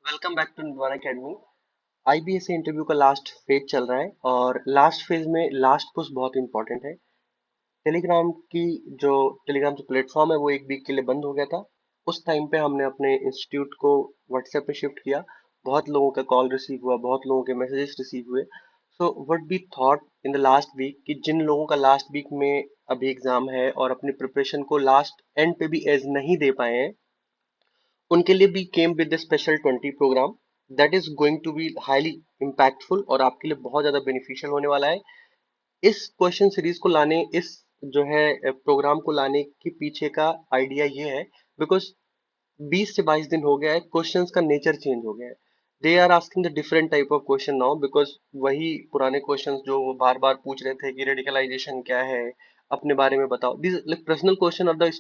Welcome back to निद्वारा academy. IBSC interview का last phase चल रहा है और लास्ट फेज में लास्ट पुश बहुत इंपॉर्टेंट है। टेलीग्राम की जो टेलीग्राम जो प्लेटफॉर्म है वो एक वीक के लिए बंद हो गया था। उस टाइम पे हमने अपने इंस्टीट्यूट को व्हाट्सएप पे शिफ्ट किया। बहुत लोगों का कॉल रिसीव हुआ, बहुत लोगों के मैसेजेस रिसीव हुए। So what we thought in the last week कि जिन लोगों का लास्ट वीक में अभी एग्जाम है और अपनी प्रिपरेशन को लास्ट एंड पे भी एज नहीं दे पाए हैं, उनके लिए भी came with special 20 program that is going to be highly impactful और आपके लिए बहुत ज्यादा बेनिफिशियल होने वाला है। इस क्वेश्चन सीरीज को लाने, इस जो है प्रोग्राम को लाने के पीछे का आइडिया ये है बिकॉज 20 से 22 दिन हो गया है, क्वेश्चंस का नेचर चेंज हो गया है। They are asking the different type of question now because वही पुराने क्वेश्चंस जो वो बार बार पूछ रहे थे कि रेडिकलाइजेशन क्या है, अपने बारे में बताओ। This like personal question of the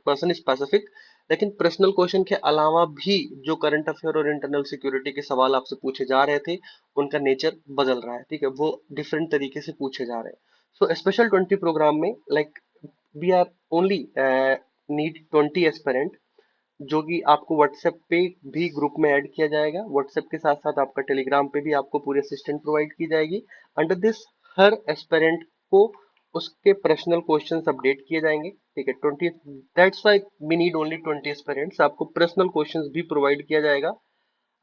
person specific. लेकिन पर्सनल क्वेश्चन के अलावा भी जो करंट अफेयर और इंटरनल सिक्योरिटी के सवाल आपसे पूछे जा रहे थे, उनका नेचर बदल रहा है। ठीक है, वो डिफरेंट तरीके से पूछे जा रहे हैं। सो स्पेशल 20 प्रोग्राम में like we are only need 20 aspirant, जो कि आपको व्हाट्सएप पे भी ग्रुप में ऐड किया जाएगा। व्हाट्सएप के साथ साथ आपका टेलीग्राम पे भी आपको पूरी असिस्टेंट प्रोवाइड की जाएगी। अंडर दिस हर एस्पिरेंट को उसके पर्सनल क्वेश्चंस अपडेट किए जाएंगे। ठीक है, 20, that's why we need only 20 aspirants. आपको पर्सनल क्वेश्चंस भी प्रोवाइड किया जाएगा।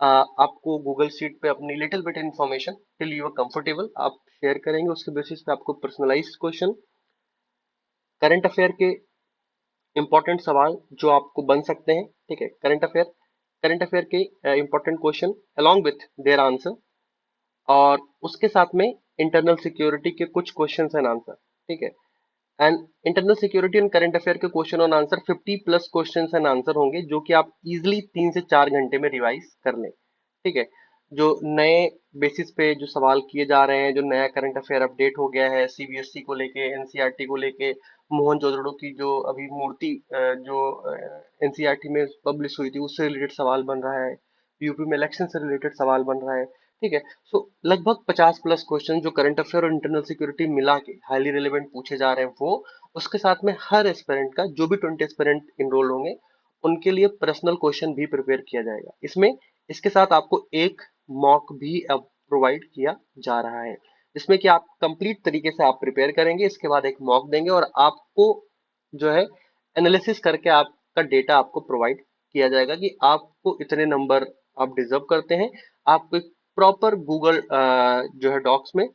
आपको गूगल शीट पे अपनी little bit information till you are comfortable आप शेयर करेंगे। उसके बेसिस पे आपको पर्सनलाइज्ड क्वेश्चन, करंट अफेयर के इंपॉर्टेंट सवाल जो आपको बन सकते हैं। ठीक है, करंट अफेयर के important question along with their answer, और उसके साथ में इंटरनल सिक्योरिटी के कुछ क्वेश्चंस एंड आंसर। ठीक है, and internal security and current affair के क्वेश्चन और answer 50 plus questions and answer होंगे, जो कि आप इजिली 3 से 4 घंटे में रिवाइज कर लें। ठीक है, जो नए बेसिस पे जो सवाल किए जा रहे हैं, जो नया करंट अफेयर अपडेट हो गया है सीबीएसई को लेके, एनसीईआरटी को लेके, मोहनजोदड़ो की जो अभी मूर्ति जो एनसीईआरटी में पब्लिश हुई थी उससे रिलेटेड सवाल बन रहा है। यूपी में इलेक्शन से रिलेटेड सवाल बन रहा है। ठीक है, सो लगभग 50 प्लस क्वेश्चन जो करंट अफेयर और इंटरनल सिक्योरिटी मिला के हाईली रिलेवेंट पूछे जा रहे हैं वो, उसके साथ में हर एस्पिरेंट का जो भी 20 एस्पिरेंट इनरोल होंगे उनके लिए पर्सनल क्वेश्चन भी प्रिपेयर किया जाएगा। इसमें इसके साथ आपको एक मॉक भी अब प्रोवाइड किया जा रहा है, जिसमें कि आप कंप्लीट तरीके से आप प्रिपेयर करेंगे, इसके बाद एक मॉक देंगे और आपको जो है एनालिसिस करके आपका डेटा आपको प्रोवाइड किया जाएगा कि आपको इतने नंबर आप डिजर्व करते हैं। आपको एक प्रॉपर गूगल जो है डॉक्स में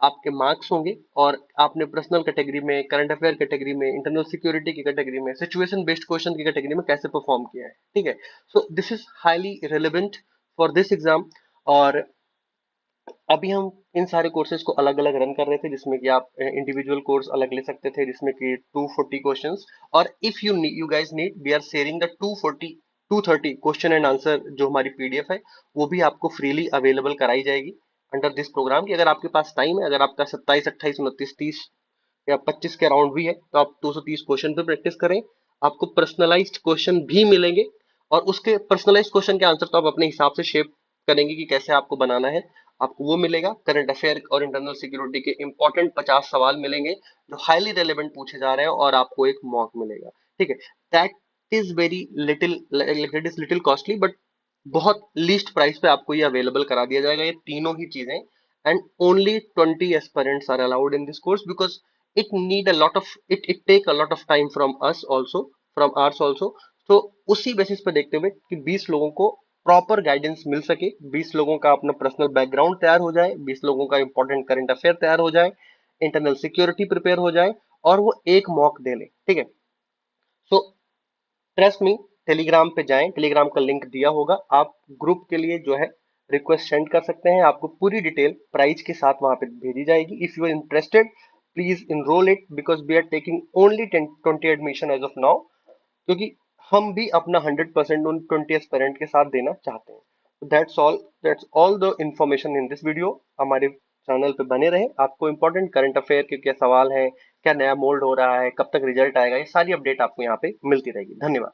आपके मार्क्स होंगे और आपने पर्सनल कैटेगरी में, करंट अफेयर कैटेगरी में, इंटरनल सिक्योरिटी की कैटेगरी में, सिचुएशन बेस्ड क्वेश्चन की कैटेगरी में कैसे परफॉर्म किया है। ठीक है, so this is highly relevant for this exam. और अभी हम इन सारे कोर्सेज को अलग अलग रन कर रहे थे, जिसमें कि आप इंडिविजुअल कोर्स अलग ले सकते थे जिसमें कि 240 क्वेश्चंस, और if you guys need we are sharing the 230 question and answer जो हमारी पीडीएफ है वो भी आपको फ्रीली अवेलेबल कराई जाएगी अंडर दिस प्रोग्राम। की अगर आपके पास टाइम है, अगर आपका 27, 28, 29, 30 या 25 के अराउंड भी है, तो आप 230 क्वेश्चन पे प्रैक्टिस करें। आपको पर्सनलाइज्ड क्वेश्चन भी मिलेंगे और उसके पर्सनलाइज्ड क्वेश्चन के आंसर तो आप अपने हिसाब से शेप करेंगे कि कैसे आपको बनाना है, आपको वो मिलेगा। करंट अफेयर और इंटरनल सिक्योरिटी के इंपॉर्टेंट 50 सवाल मिलेंगे जो हाईली रेलेवेंट पूछे जा रहे हैं, और आपको एक मॉक मिलेगा। ठीक है, that is very little, that is little costly, but बहुत लीस्ट प्राइस पे आपको ये अवेलेबल करा दिया जाएगा, ये तीनों ही चीजें। And only 20 aspirants are allowed in this course because it take a lot of time from us also, from ours also। तो उसी बेसिस पे देखते हुए कि 20 लोगों को प्रॉपर गाइडेंस मिल सके, 20 लोगों का अपना पर्सनल बैकग्राउंड तैयार हो जाए, 20 लोगों का इंपॉर्टेंट करंट अफेयर तैयार हो जाए, इंटरनल सिक्योरिटी प्रिपेयर हो जाए, और वो एक मॉक दे ले। ठीक है, सो ट्रस्ट मी, टेलीग्राम पे जाएं, टेलीग्राम का लिंक दिया होगा, आप ग्रुप के लिए जो है रिक्वेस्ट सेंड कर सकते हैं। आपको पूरी डिटेल प्राइस के साथ वहां पे भेजी जाएगी। If you are interested please enrol it because we are taking only 20 admission as of now, क्योंकि हम भी अपना 100% उन 20 एस्पिरेंट के साथ देना चाहते हैं। That's all the information in this video. हमारे चैनल पे बने रहे, आपको इंपॉर्टेंट करंट अफेयर के क्या सवाल हैं, क्या नया मोल्ड हो रहा है, कब तक रिजल्ट आएगा, ये सारी अपडेट आपको यहाँ पे मिलती रहेगी। धन्यवाद।